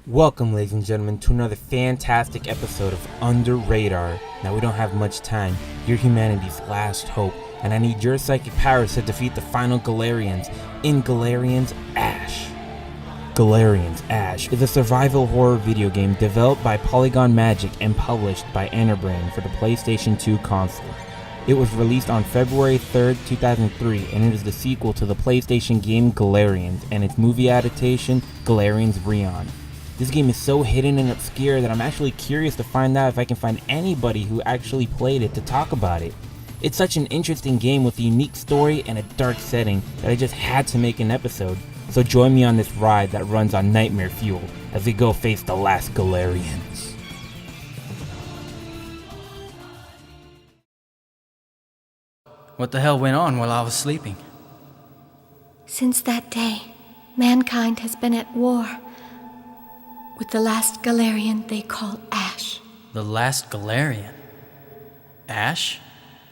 Welcome, ladies and gentlemen, to another fantastic episode of UnderRadar. Now, we don't have much time. You're humanity's last hope, and I need your psychic powers to defeat the final Galerians in Galerians Ash. Galerians Ash is a survival horror video game developed by Polygon Magic and published by Enterbrain for the PlayStation 2 console. It was released on February 3rd, 2003, and it is the sequel to the PlayStation game Galerians and its movie adaptation, Galerians Rion. This game is so hidden and obscure that I'm actually curious to find out if I can find anybody who actually played it to talk about it. It's such an interesting game with a unique story and a dark setting that I just had to make an episode. So join me on this ride that runs on nightmare fuel as we go face the last Galerians. What the hell went on while I was sleeping? Since that day, mankind has been at war with the last Galerian they call Ash. The last Galerian? Ash?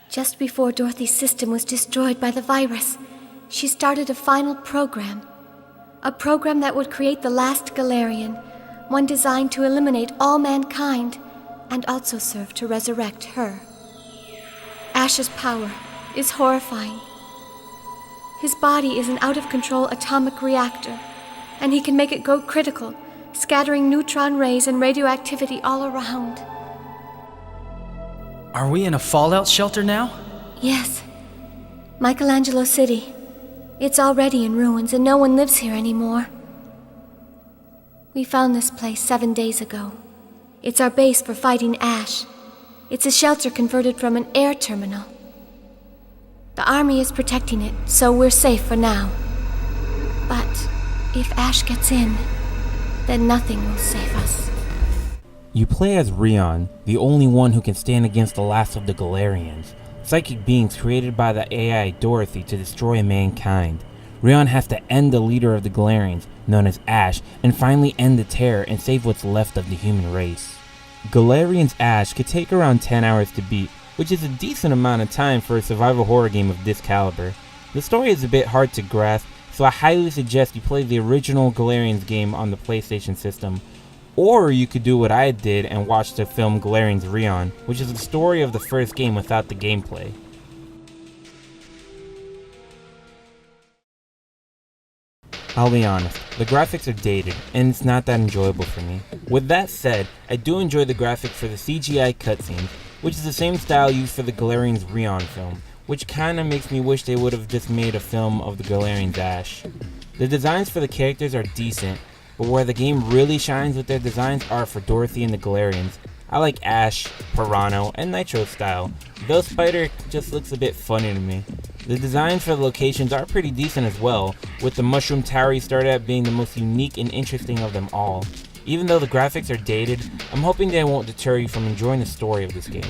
Just before Dorothy's system was destroyed by the virus, she started a final program. A program that would create the last Galerian, one designed to eliminate all mankind and also serve to resurrect her. Ash's power is horrifying. His body is an out-of-control atomic reactor, and he can make it go critical, scattering neutron rays and radioactivity all around. Are we in a fallout shelter now? Yes. Michelangelo City. It's already in ruins and no one lives here anymore. We found this place 7 days ago. It's our base for fighting Ash. It's a shelter converted from an air terminal. The army is protecting it, so we're safe for now. But if Ash gets in, then nothing will save us. You play as Rion, the only one who can stand against the last of the Galerians, psychic beings created by the AI Dorothy to destroy mankind. Rion has to end the leader of the Galerians, known as Ash, and finally end the terror and save what's left of the human race. Galerians Ash could take around 10 hours to beat, which is a decent amount of time for a survival horror game of this caliber. The story is a bit hard to grasp, so I highly suggest you play the original Galerians game on the PlayStation system. Or you could do what I did and watch the film Galerians Rion, which is the story of the first game without the gameplay. I'll be honest, the graphics are dated, and it's not that enjoyable for me. With that said, I do enjoy the graphics for the CGI cutscenes, which is the same style used for the Galerians Rion film, which kinda makes me wish they would have just made a film of the Galerians Ash. The designs for the characters are decent, but where the game really shines with their designs are for Dorothy and the Galerians. I like Ash, Pirano, and Nitro style, though Spider just looks a bit funny to me. The designs for the locations are pretty decent as well, with the Mushroom Tower you start at being the most unique and interesting of them all. Even though the graphics are dated, I'm hoping they won't deter you from enjoying the story of this game.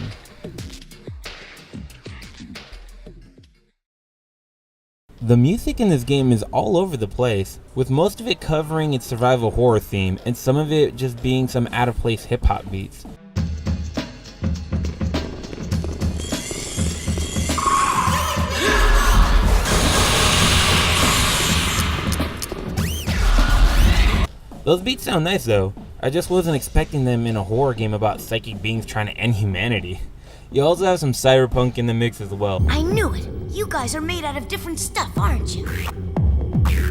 The music in this game is all over the place, with most of it covering its survival horror theme and some of it just being some out-of-place hip-hop beats. Those beats sound nice though. I just wasn't expecting them in a horror game about psychic beings trying to end humanity. You also have some cyberpunk in the mix as well. I knew it! You guys are made out of different stuff, aren't you?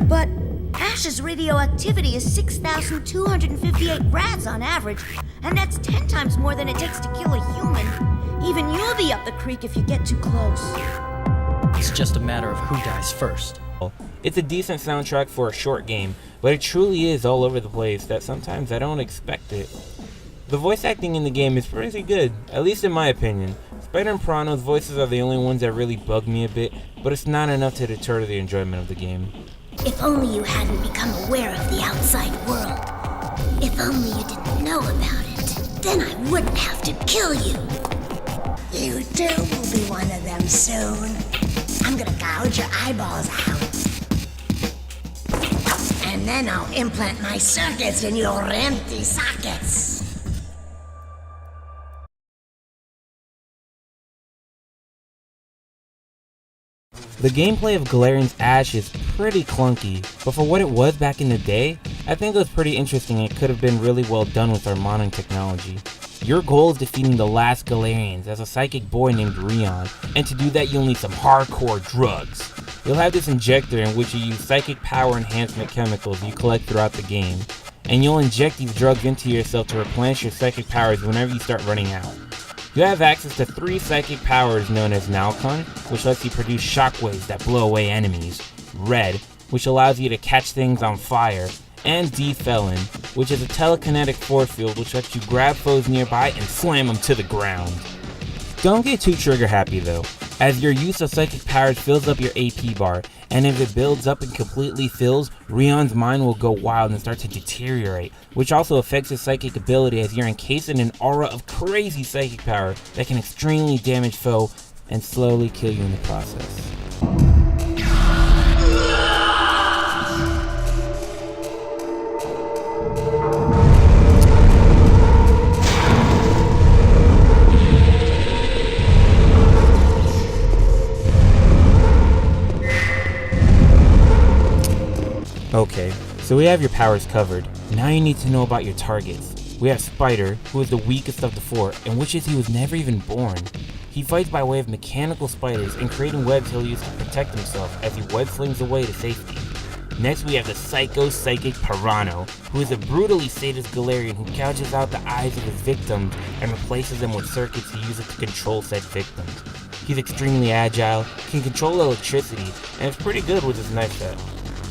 But Ash's radioactivity is 6,258 rads on average, and that's 10 times more than it takes to kill a human. Even you'll be up the creek if you get too close. It's just a matter of who dies first. It's a decent soundtrack for a short game, but it truly is all over the place that sometimes I don't expect it. The voice acting in the game is pretty good, at least in my opinion. Spider and Pirano's voices are the only ones that really bug me a bit, but it's not enough to deter the enjoyment of the game. If only you hadn't become aware of the outside world. If only you didn't know about it, then I wouldn't have to kill you. You too will be one of them soon. I'm gonna gouge your eyeballs out. And then I'll implant my circuits in your empty sockets. The gameplay of Galerians Ash is pretty clunky, but for what it was back in the day, I think it was pretty interesting and it could have been really well done with our modern technology. Your goal is defeating the last Galerians as a psychic boy named Rion, and to do that you'll need some hardcore drugs. You'll have this injector in which you use psychic power enhancement chemicals you collect throughout the game, and you'll inject these drugs into yourself to replenish your psychic powers whenever you start running out. You have access to 3 psychic powers known as Nalcon, which lets you produce shockwaves that blow away enemies, Red, which allows you to catch things on fire, and D-Felon, which is a telekinetic force field which lets you grab foes nearby and slam them to the ground. Don't get too trigger happy though, as your use of psychic powers fills up your AP bar, and if it builds up and completely fills, Rion's mind will go wild and start to deteriorate, which also affects his psychic ability as you're encased in an aura of crazy psychic power that can extremely damage foe and slowly kill you in the process. Okay, so we have your powers covered. Now you need to know about your targets. We have Spider, who is the weakest of the 4, and wishes he was never even born. He fights by way of mechanical spiders and creating webs he'll use to protect himself as he web slings away to safety. Next we have the Psycho-Psychic Pirano, who is a brutally sadist Galerian who gouges out the eyes of his victims and replaces them with circuits he uses to control said victims. He's extremely agile, can control electricity, and is pretty good with his knife set.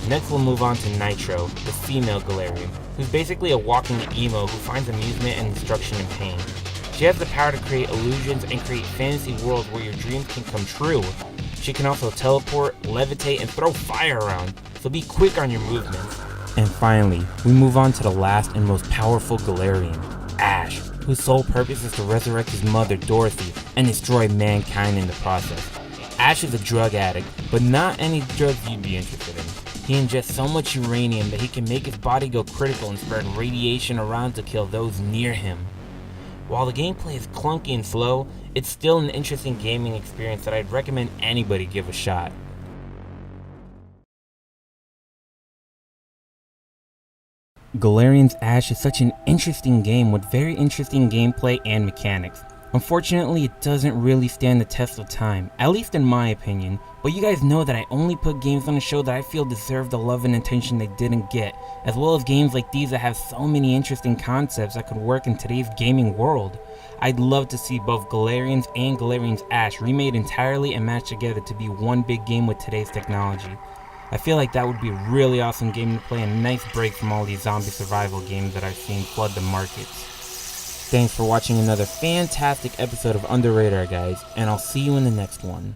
Next we'll move on to Nitro, the female Galerian, who's basically a walking emo who finds amusement and instruction in pain. She has the power to create illusions and create fantasy worlds where your dreams can come true. She can also teleport, levitate, and throw fire around, so be quick on your movements. And finally, we move on to the last and most powerful Galerian, Ash, whose sole purpose is to resurrect his mother Dorothy and destroy mankind in the process. Ash is a drug addict, but not any drugs you'd be interested in. He ingests so much uranium that he can make his body go critical and spread radiation around to kill those near him. While the gameplay is clunky and slow, it's still an interesting gaming experience that I'd recommend anybody give a shot. Galerians Ash is such an interesting game with very interesting gameplay and mechanics. Unfortunately, it doesn't really stand the test of time, at least in my opinion, but you guys know that I only put games on the show that I feel deserve the love and attention they didn't get, as well as games like these that have so many interesting concepts that could work in today's gaming world. I'd love to see both Galerians and Galerians Ash remade entirely and matched together to be one big game with today's technology. I feel like that would be a really awesome game to play and a nice break from all these zombie survival games that I've seen flood the markets. Thanks for watching another fantastic episode of UnderRadar, guys, and I'll see you in the next one.